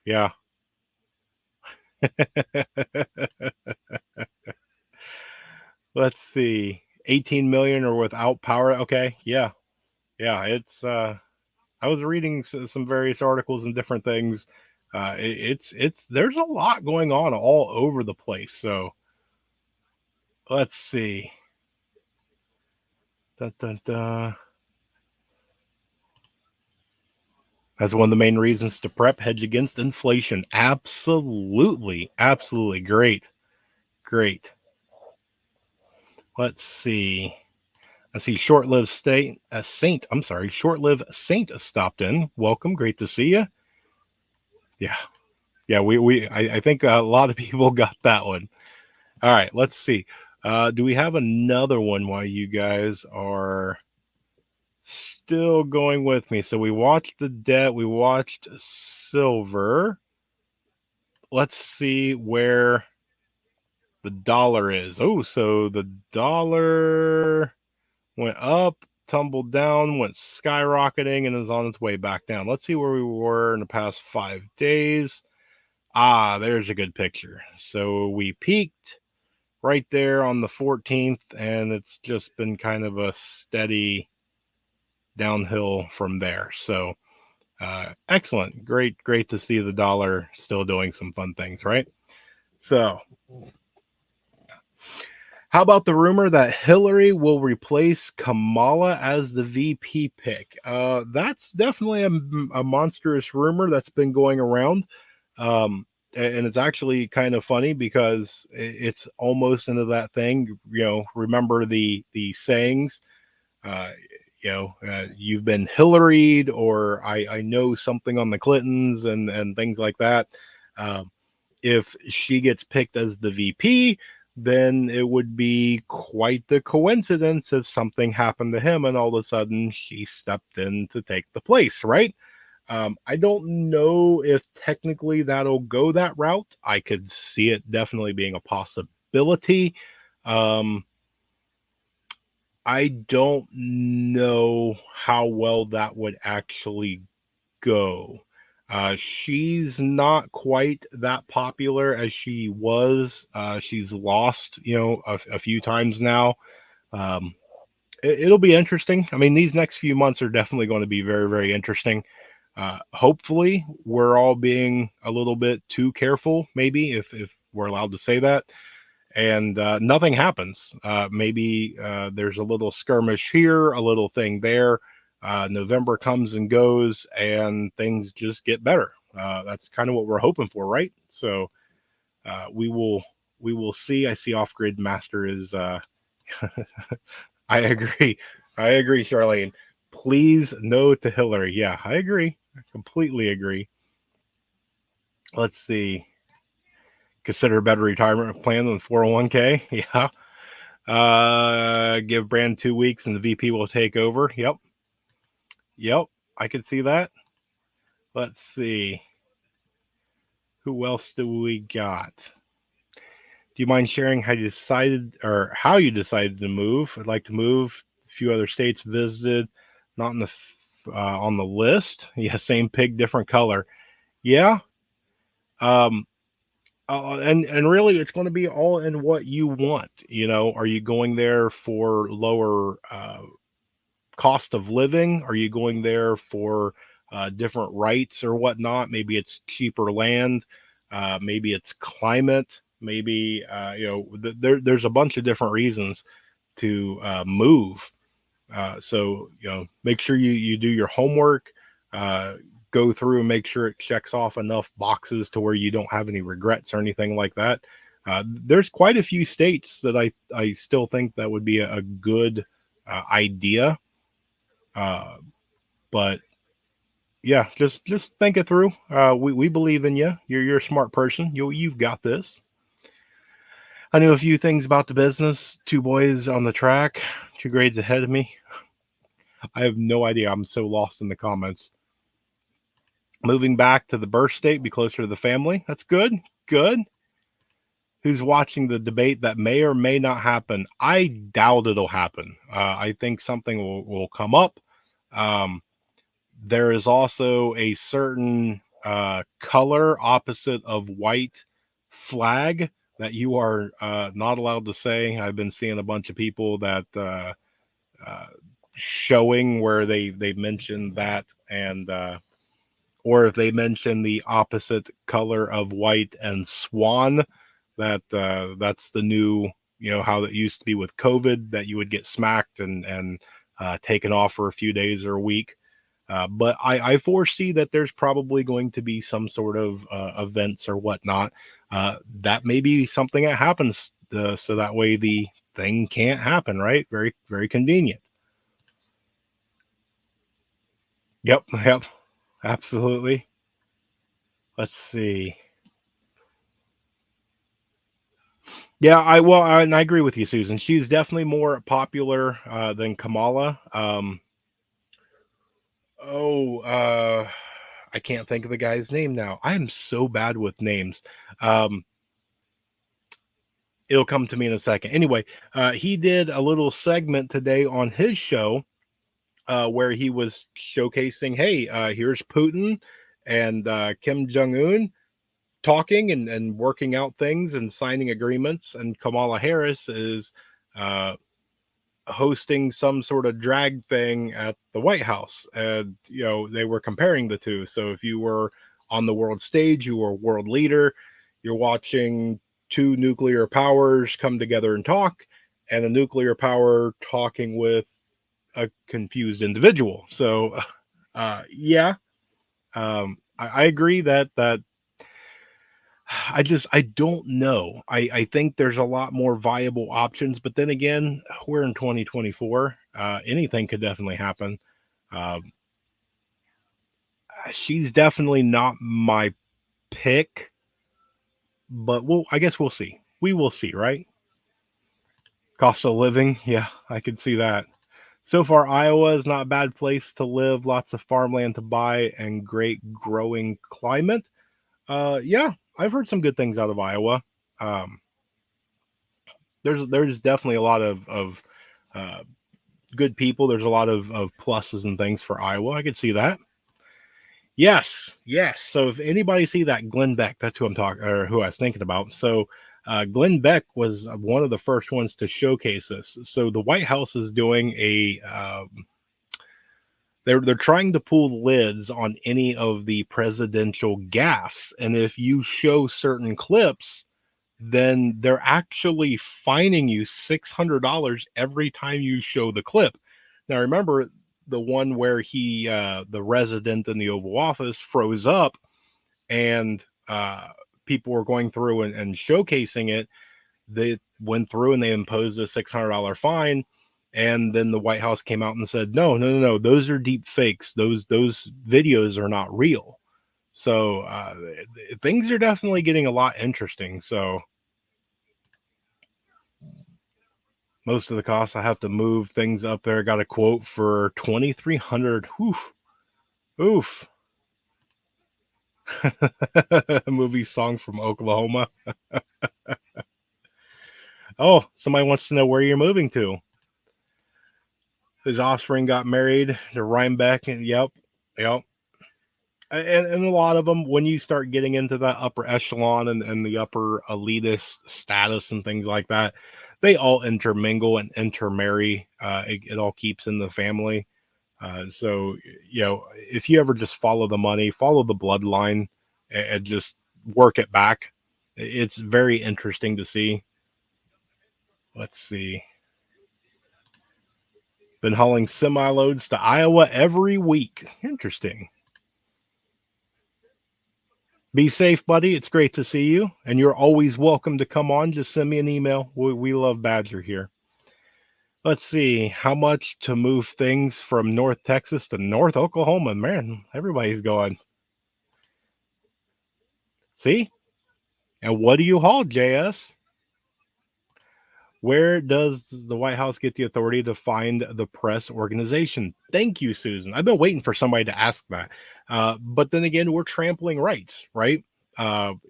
yeah. Let's see. 18 million or without power. Okay, yeah. Yeah, it's I was reading some various articles and different things. It's there's a lot going on all over the place. So, let's see. Dun, dun, dun. That's one of the main reasons to prep, hedge against inflation. Absolutely. Absolutely. Great. Great. Let's see. I see short-lived saint. I'm sorry, short-lived saint stopped in. Welcome. Great to see you. Yeah. Yeah. I think a lot of people got that one. All right. Let's see. Do we have another one while you guys are still going with me? So we watched the debt. We watched silver. Let's see where the dollar is. Oh, so the dollar went up, tumbled down, went skyrocketing, and is on its way back down. Let's see where we were in the past 5 days. Ah, there's a good picture. So we peaked right there on the 14th, and it's just been kind of a steady downhill from there. So excellent. Great to see the dollar still doing some fun things, right? So how about the rumor that Hillary will replace Kamala as the VP pick? That's definitely a monstrous rumor that's been going around. Um, and it's actually kind of funny because it's almost into that thing. Remember the sayings. Uh, you've been Hillaried, or I know something on the Clintons and things like that. Um, if she gets picked as the VP, then it would be quite the coincidence if something happened to him and all of a sudden she stepped in to take the place, right? I don't know if technically that'll go that route. I could see it definitely being a possibility. Um, I don't know how well that would actually go. She's not quite that popular as she was. She's lost, a few times now. It'll be interesting. I mean, these next few months are definitely going to be very, very interesting. Hopefully, we're all being a little bit too careful, maybe if we're allowed to say that, and nothing happens. Maybe there's a little skirmish here, a little thing there. November comes and goes, and things just get better. That's kind of what we're hoping for, right? So we will see. I see Off Grid Master is. I agree. I agree, Charlene. Please no to Hillary. Yeah, I agree. I completely agree. Let's see. Consider a better retirement plan than 401k. Yeah. Give Brand 2 weeks and the VP will take over. Yep. Yep. I could see that. Let's see. Who else do we got? Do you mind sharing how you decided to move? I'd like to move. A few other states visited, not in the on the list. Yeah, same pig, different color. Yeah. Um, and really, it's going to be all in what you want. Are you going there for lower cost of living? Are you going there for different rights or whatnot? Maybe it's cheaper land. Maybe it's climate. Maybe there's a bunch of different reasons to move. So make sure you do your homework. Go through and make sure it checks off enough boxes to where you don't have any regrets or anything like that. There's quite a few states that I still think that would be a good idea. But yeah, just think it through. We believe in you. You're a smart person. You've got this. I knew a few things about the business. 2 boys on the track, 2 grades ahead of me. I have no idea. I'm so lost in the comments. Moving back to the birth state, be closer to the family. That's good. Good. Who's watching the debate that may or may not happen? I doubt it'll happen. I think something will come up. There is also a certain color opposite of white flag that you are not allowed to say. I've been seeing a bunch of people that showing where they mentioned that, and or if they mention the opposite color of white and swan, that's the new, how it used to be with COVID, that you would get smacked and taken off for a few days or a week. But I foresee that there's probably going to be some sort of events or whatnot. That may be something that happens, so that way the thing can't happen, right? Very, very convenient. Yep, yep, absolutely. Let's see. Yeah, and I agree with you, Susan. She's definitely more popular than Kamala. Oh, I can't think of the guy's name now. I am so bad with names. Um, it'll come to me in a second. Anyway, he did a little segment today on his show where he was showcasing, hey, here's Putin and Kim Jong Un talking and working out things and signing agreements, and Kamala Harris is uh, hosting some sort of drag thing at the White House. And they were comparing the two. So if you were on the world stage, you were a world leader. You're watching two nuclear powers come together and talk, and a nuclear power talking with a confused individual. So, yeah, I agree that I don't know. I think there's a lot more viable options, but then again, we're in 2024. Anything could definitely happen. Um, she's definitely not my pick, but I guess we'll see. We will see, right? Cost of living, yeah, I could see that. So far, Iowa is not a bad place to live. Lots of farmland to buy and great growing climate. Yeah, I've heard some good things out of Iowa. Um, there's definitely a lot of uh, good people. There's a lot of pluses and things for Iowa. I could see that. Yes, yes. So if anybody see that Glenn Beck, that's who I'm talking, or who I was thinking about. So Glenn Beck was one of the first ones to showcase this. So the White House is doing they're trying to pull lids on any of the presidential gaffes, and if you show certain clips, then they're actually fining you $600 every time you show the clip. Now remember the one where the resident in the Oval Office froze up, and people were going through and showcasing it. They went through and they imposed a $600 fine, and then the White House came out and said, no, no, no, no, those are deep fakes. Those videos are not real. So things are definitely getting a lot interesting. So most of the costs, I have to move things up there. Got a quote for 2,300. Oof, oof. Movie song from Oklahoma. Oh, somebody wants to know where you're moving to. His offspring got married to Rhinebeck, and yep, yep. And a lot of them, when you start getting into that upper echelon and the upper elitist status and things like that, they all intermingle and intermarry. It all keeps in the family. So, if you ever just follow the money, follow the bloodline, and just work it back, it's very interesting to see. Let's see. Been hauling semi loads to Iowa every week. Interesting. Be safe, buddy. It's great to see you. And you're always welcome to come on. Just send me an email. We love Badger here. Let's see. How much to move things from North Texas to North Oklahoma? Man, everybody's going. See? And what do you haul, JS? Where does the White House get the authority to find the press organization? Thank you, Susan. I've been waiting for somebody to ask that. But then again, we're trampling rights, right?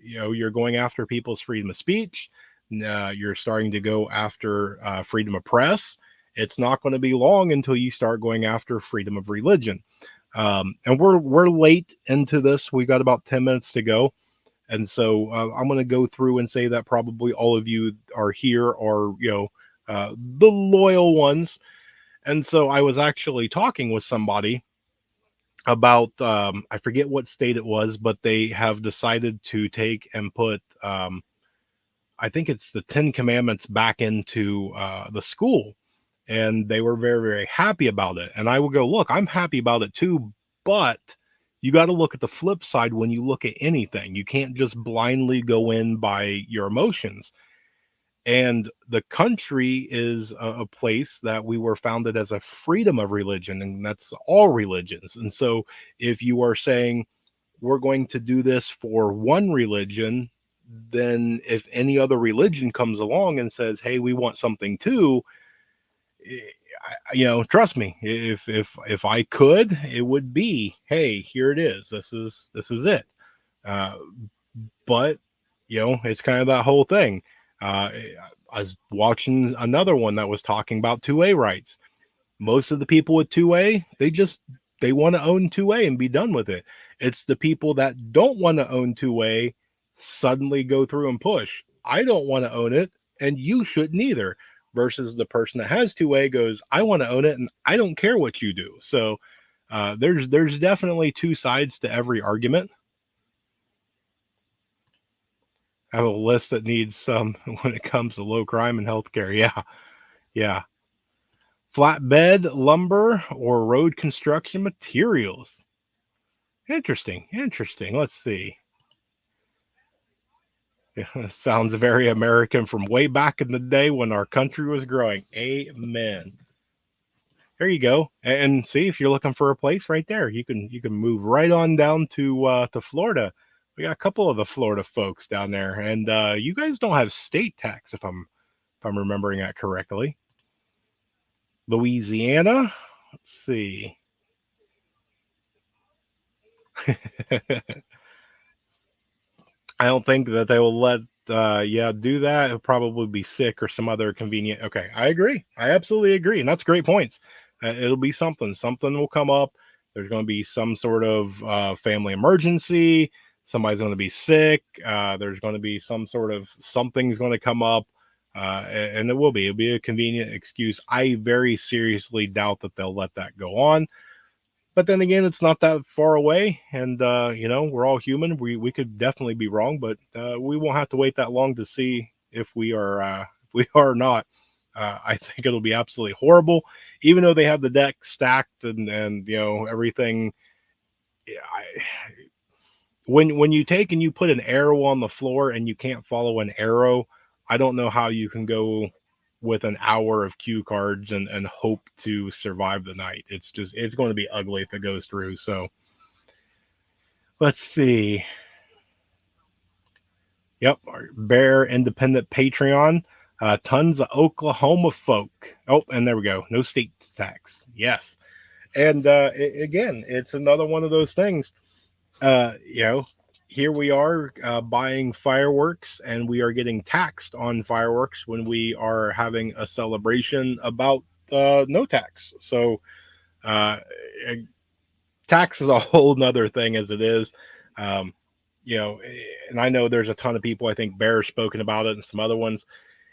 You're going after people's freedom of speech. You're starting to go after freedom of press. It's not going to be long until you start going after freedom of religion. And we're late into this. We got about 10 minutes to go. And so I'm going to go through and say that probably all of you are here or, the loyal ones. And so I was actually talking with somebody about, I forget what state it was, but they have decided to take and put, I think it's the 10 Commandments back into the school. And they were very, very happy about it. And I will go, look, I'm happy about it too, but you got to look at the flip side when you look at anything. You can't just blindly go in by your emotions. And the country is a place that we were founded as a freedom of religion, and that's all religions. And so if you are saying we're going to do this for one religion, then if any other religion comes along and says, hey, we want something too, trust me, if I could, it would be, hey, here it is. This is it. But it's kind of that whole thing. I was watching another one that was talking about 2A rights. Most of the people with 2A, they want to own 2A and be done with it. It's the people that don't want to own 2A suddenly go through and push. I don't want to own it, and you shouldn't either. Versus the person that has 2A goes, I want to own it, and I don't care what you do. So there's definitely two sides to every argument. I have a list that needs some when it comes to low crime and healthcare. Yeah. Flatbed lumber or road construction materials. Interesting. Let's see. Yeah, sounds very American from way back in the day when our country was growing. Amen. There you go. And see, if you're looking for a place right there, you can move right on down to Florida. We got a couple of the Florida folks down there, and you guys don't have state tax if I'm remembering that correctly. Louisiana. Let's see. I don't think that they will let do that. It'll probably be sick or some other convenient. Okay, I agree. I absolutely agree, and that's great points. It'll be something. Something will come up. There's going to be some sort of family emergency. Somebody's going to be sick. There's going to be some sort of something's going to come up, and it will be. It'll be a convenient excuse. I very seriously doubt that they'll let that go on. But then again, it's not that far away, and you know, we're all human. We could definitely be wrong, but we won't have to wait that long to see if we are if we are or not. I think it'll be absolutely horrible, even though they have the deck stacked and you know everything. Yeah, when you take and you put an arrow on the floor and you can't follow an arrow, I don't know how you can go with an hour of cue cards and hope to survive the night. It's just it's going to be ugly if it goes through. So let's see. Yep, our Bear Independent Patreon. Tons of Oklahoma folk. Oh, and there we go. No state tax. Yes. And again, it's another one of those things. You know, here we are buying fireworks, and we are getting taxed on fireworks when we are having a celebration about no tax. So, uh, tax is a whole nother thing as it is. Um, you know, and I know there's a ton of people. I think Bear's spoken about it, and some other ones.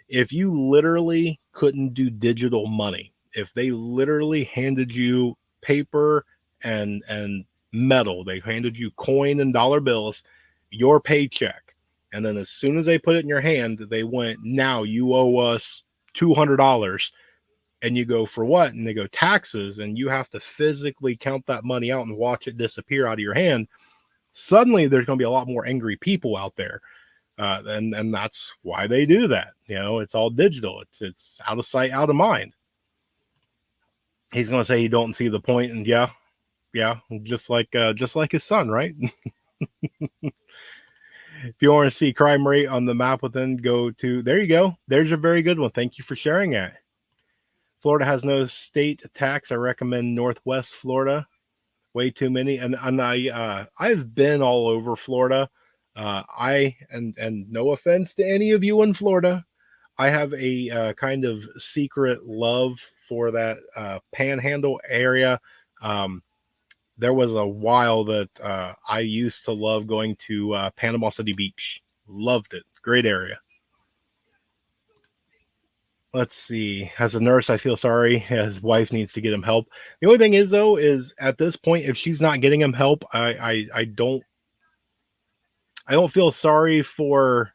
If you literally couldn't do digital money, if they literally handed you paper and metal, they handed you coin and dollar bills, your paycheck, and then as soon as they put it in your hand, they went, now you owe us $200, and you go, for what? And they go, taxes, and you have to physically count that money out and watch it disappear out of your hand. Suddenly there's going to be a lot more angry people out there, and that's why they do that. You know, it's all digital. It's out of sight, out of mind. He's going to say he don't see the point, and yeah, just like his son, right? If you want to see crime rate on the map within, go to, there you go. There's a very good one. Thank you for sharing it. Florida has no state tax. I recommend Northwest Florida. Way too many, and I've been all over Florida. I and no offense to any of you in Florida, I have a kind of secret love for that Panhandle area. Um, there was a while that I used to love going to Panama City Beach. Loved it. Great area. Let's see. As a nurse, I feel sorry. His wife needs to get him help. The only thing is, though, is at this point, if she's not getting him help, I don't feel sorry for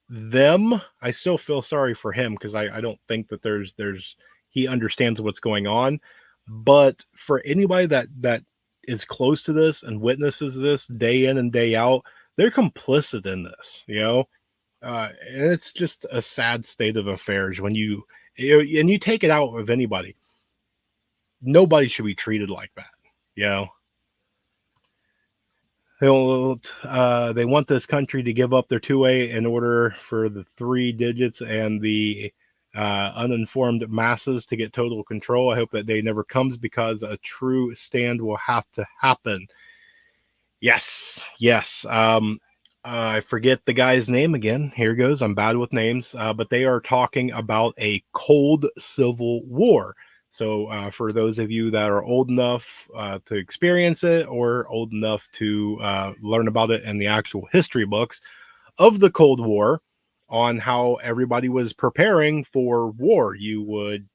them. I still feel sorry for him because I don't think that there's he understands what's going on. But for anybody that is close to this and witnesses this day in and day out, they're complicit in this, you know. And it's just a sad state of affairs when and you take it out of anybody. Nobody should be treated like that, you know. They want this country to give up their 2A in order for the 3 digits and the uninformed masses to get total control. I hope that day never comes because a true stand will have to happen. Yes, yes. I forget the guy's name again. Here goes. I'm bad with names, but they are talking about a cold civil war. So, for those of you that are old enough to experience it or old enough to learn about it in the actual history books of the Cold War, on how everybody was preparing for war, you would,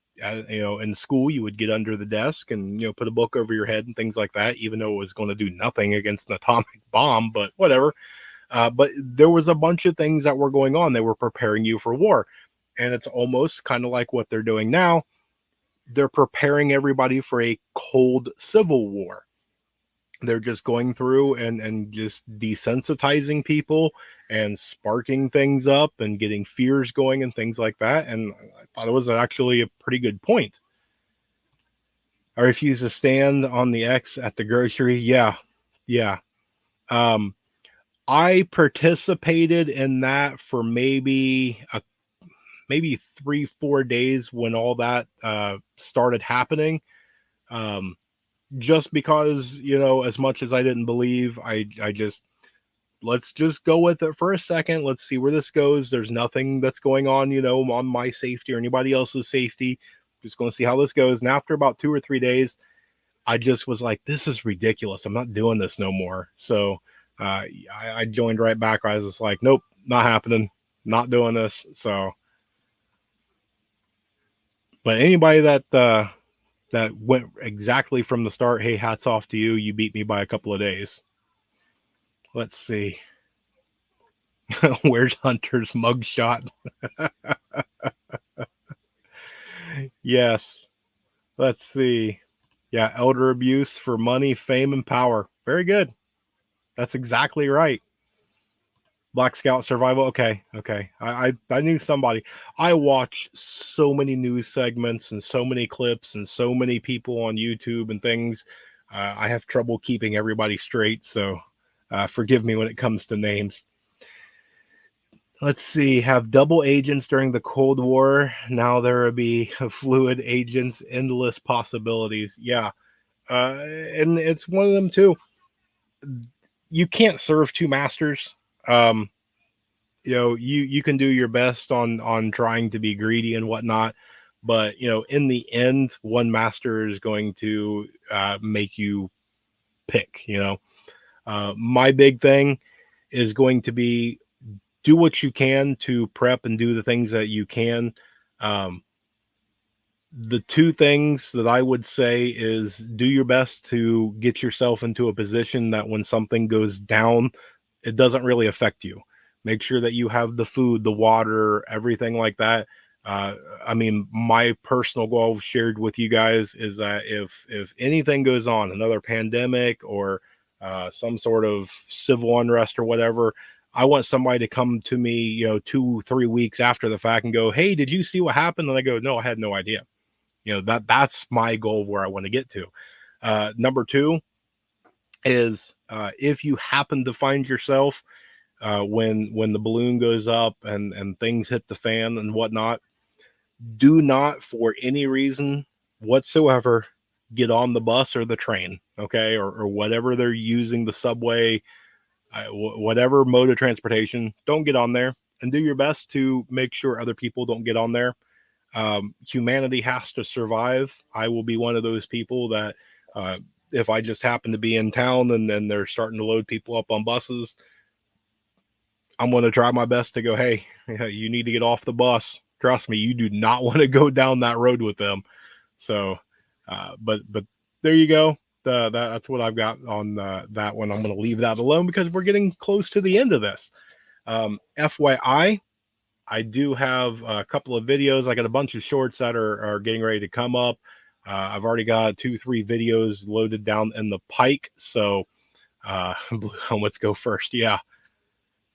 you know, in school, you would get under the desk and, you know, put a book over your head and things like that, even though it was going to do nothing against an atomic bomb, but whatever. But there was a bunch of things that were going on. They were preparing you for war. And it's almost kind of like what they're doing now. They're preparing everybody for a cold civil war. They're just going through and just desensitizing people and sparking things up and getting fears going and things like that. And I thought it was actually a pretty good point. I refuse to stand on the X at the grocery. Yeah. Yeah. Um, I participated in that for maybe 3-4 days when all that started happening. Um, just because, you know, as much as I didn't believe, I just, let's just go with it for a second. Let's see where this goes. There's nothing that's going on, you know, on my safety or anybody else's safety. Just going to see how this goes. And after about 2 or 3 days, I just was like, this is ridiculous. I'm not doing this no more. So I joined right back. I was just like, nope, not happening. Not doing this. So, but anybody that that went exactly from the start. Hey, hats off to you. You beat me by a couple of days. Let's see. Where's Hunter's mugshot? Yes. Let's see. Yeah, elder abuse for money, fame, and power. Very good. That's exactly right. Black Scout Survival. Okay, okay. I knew somebody. I watch so many news segments and so many clips and so many people on YouTube and things. I have trouble keeping everybody straight, so forgive me when it comes to names. Let's see. Have double agents during the Cold War. Now there will be fluid agents, endless possibilities. Yeah, and it's one of them too. You can't serve two masters. Um, you can do your best on trying to be greedy and whatnot, but in the end, one master is going to make you pick. My big thing is going to be do what you can to prep and do the things that you can. um, the two things that I would say is do your best to get yourself into a position that when something goes down, it doesn't really affect you. Make sure that you have the food, the water, everything like that. Uh, I mean, my personal goal I've shared with you guys is that if anything goes on, another pandemic or some sort of civil unrest or whatever, I want somebody to come to me, 2, 3 weeks after the fact and go, "Hey, did you see what happened?" And I go, "No, I had no idea." That's my goal of where I want to get to. Number two is if you happen to find yourself when the balloon goes up and things hit the fan and whatnot, do not for any reason whatsoever get on the bus or the train, okay, or whatever they're using, the subway, whatever mode of transportation. Don't get on there, and do your best to make sure other people don't get on there. Humanity has to survive. I will be one of those people that uh, if I just happen to be in town and then they're starting to load people up on buses, I'm going to try my best to go, hey, you need to get off the bus. Trust me, you do not want to go down that road with them. So, but there you go. That's what I've got on that one. I'm going to leave that alone because we're getting close to the end of this. FYI, I do have a couple of videos. I got a bunch of shorts that are getting ready to come up. I've already got 2, 3 videos loaded down in the pike. So, Blue Helmets go first. Yeah,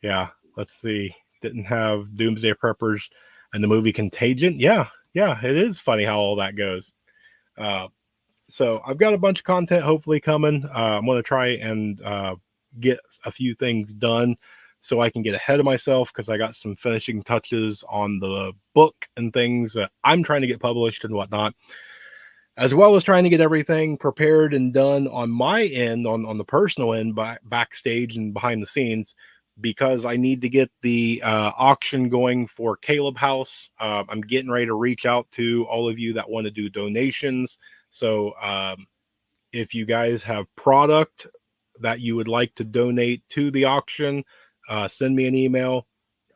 yeah. Let's see. Didn't have Doomsday Preppers and the movie Contagion. Yeah, yeah. It is funny how all that goes. Uh, so I've got a bunch of content hopefully coming. I'm going to try and get a few things done so I can get ahead of myself because I got some finishing touches on the book and things that I'm trying to get published and whatnot, as well as trying to get everything prepared and done on my end, on the personal end, backstage and behind the scenes, because I need to get the auction going for Caleb House. I'm getting ready to reach out to all of you that want to do donations. So if you guys have product that you would like to donate to the auction, send me an email.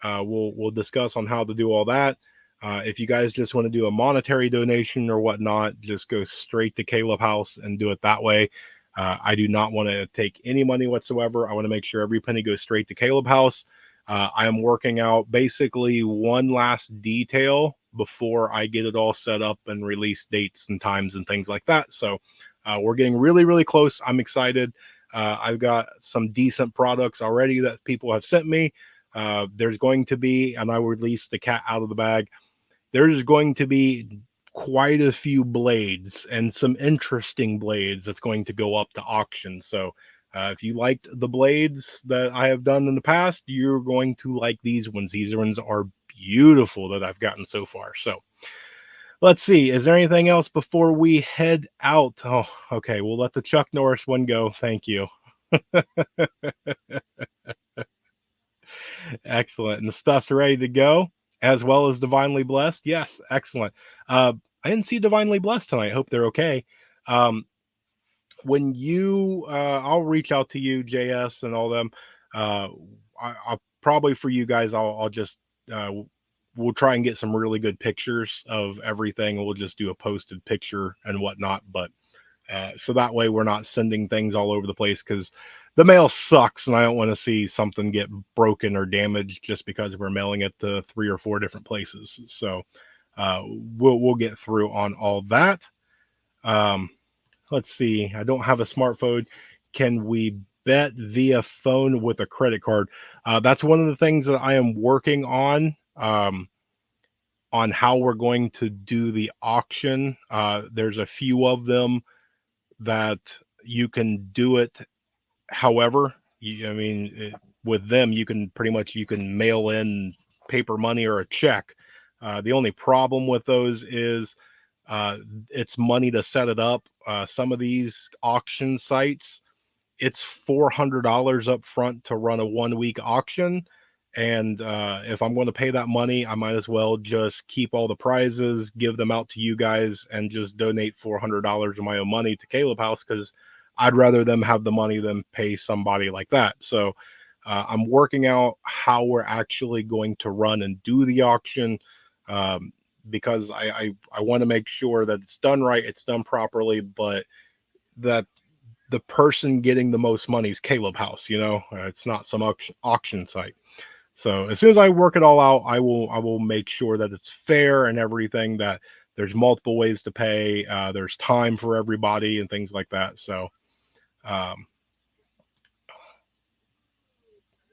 We'll discuss on how to do all that. If you guys just want to do a monetary donation or whatnot, just go straight to Caleb House and do it that way. I do not want to take any money whatsoever. I want to make sure every penny goes straight to Caleb House. I am working out basically one last detail before I get it all set up and release dates and times and things like that. So we're getting really, really close. I'm excited. I've got some decent products already that people have sent me. There's going to be, and I will release the cat out of the bag. There's going to be quite a few blades and some interesting blades that's going to go up to auction. So if you liked the blades that I have done in the past, you're going to like these ones. These ones are beautiful that I've gotten so far. So let's see. Is there anything else before we head out? Oh, okay. We'll let the Chuck Norris one go. Thank you. Excellent. And the stuff's ready to go, as well as Divinely Blessed. Yes, excellent. I didn't see Divinely Blessed tonight. Hope they're okay. Um, when you, I'll reach out to you, JS, and all them. I'll probably for you guys, I'll just we'll try and get some really good pictures of everything. We'll just do a posted picture and whatnot. But so that way we're not sending things all over the place, because the mail sucks and I don't want to see something get broken or damaged just because we're mailing it to 3 or 4 different places. So we'll get through on all that. Let's see. I don't have a smartphone. Can we bet via phone with a credit card? That's one of the things that I am working on how we're going to do the auction. There's a few of them that you can do it. However, with them, you can pretty much you can mail in paper money or a check. The only problem with those is it's money to set it up. Some of these auction sites, it's $400 up front to run a 1 week auction. And if I'm going to pay that money, I might as well just keep all the prizes, give them out to you guys, and just donate $400 of my own money to Caleb House, because I'd rather them have the money than pay somebody like that. So I'm working out how we're actually going to run and do the auction, because I want to make sure that it's done right, it's done properly, but that the person getting the most money is Caleb House. It's not some auction site. So as soon as I work it all out, I will make sure that it's fair and everything, that there's multiple ways to pay, there's time for everybody and things like that. So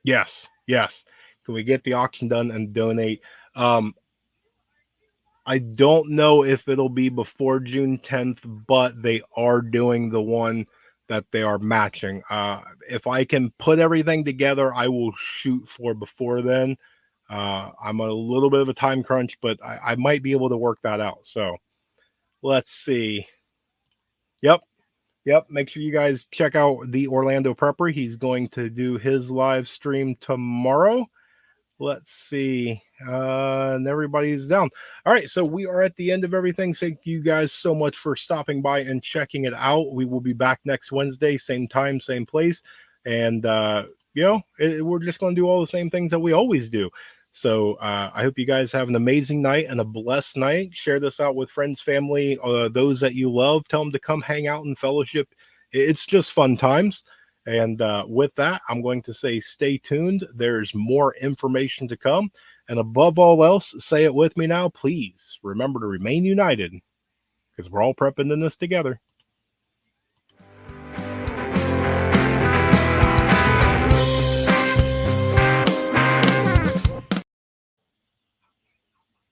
yes. Can we get the auction done and donate? I don't know if it'll be before June 10th, but they are doing the one that they are matching. If I can put everything together, I will shoot for before then. I'm a little bit of a time crunch, but I might be able to work that out. So let's see. Yep. Make sure you guys check out the Orlando Prepper. He's going to do his live stream tomorrow. Let's see. And everybody's down. All right, so we are at the end of everything. Thank you guys so much for stopping by and checking it out. We will be back next Wednesday, same time, same place. And we're just going to do all the same things that we always do. So I hope you guys have an amazing night and a blessed night. Share this out with friends, family, those that you love. Tell them to come hang out and fellowship. It's just fun times. And with that, I'm going to say stay tuned. There's more information to come. And above all else, say it with me now, please remember to remain united, because we're all prepping in this together.